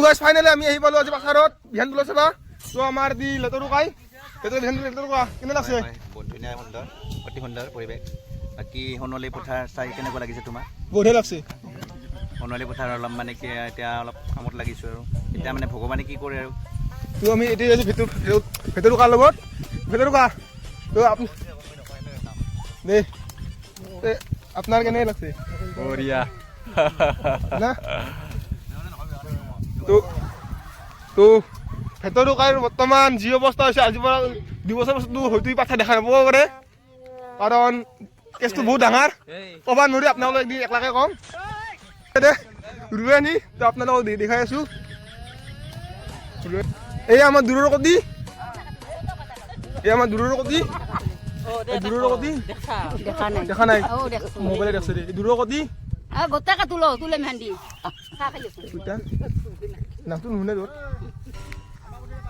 guys finally আমি আহি পালো আজি পাথাৰত ধ্যান তুলা চাবা তো আমাৰ দি লেতৰু কাই ধ্যান লেতৰু কা কেনে লাগছে বহুত ধুনীয়া সুন্দৰ অতি সুন্দৰ পৰিৱেশ বাকি সোণালী পথাৰ চাই কেনেকুৱা লাগিছে তোমাৰ বঢ়িয়া লাগছে সোণালী পথাৰ অলপ মানে কি এতিয়া অলপ কামত লাগিছো আৰু এতিয়া মানে ভগৱানে কি কৰে আৰু তো আমি এতিয়া আজি ভেতৰু কাৰ লগত ভেতৰু কা তো আপনি দে আপনাৰ কেনে লাগছে বঢ়িয়া না তো ভেতৰু কাৰ বৰ্তমান যি অৱস্থা হৈছে আজিৰ পৰা 2 বছৰ পাছতো হয়তো পাঠা দেখা নাপাব পাৰে কাৰণ কেছটো বহুত ডাঙৰ ক'বা নোৱাৰি আপোনালোকক একদিন একলাকে কম দে ৰুৱে নি তো আপোনালোকক দেখাই আছো এই আমাৰ দূৰৰ কদি দেখা নাই মোবাইলে দেখছে দে দূৰৰ কদি গোটাকে তুলে মেহেন্দি নামটো নুশুনে তোৰ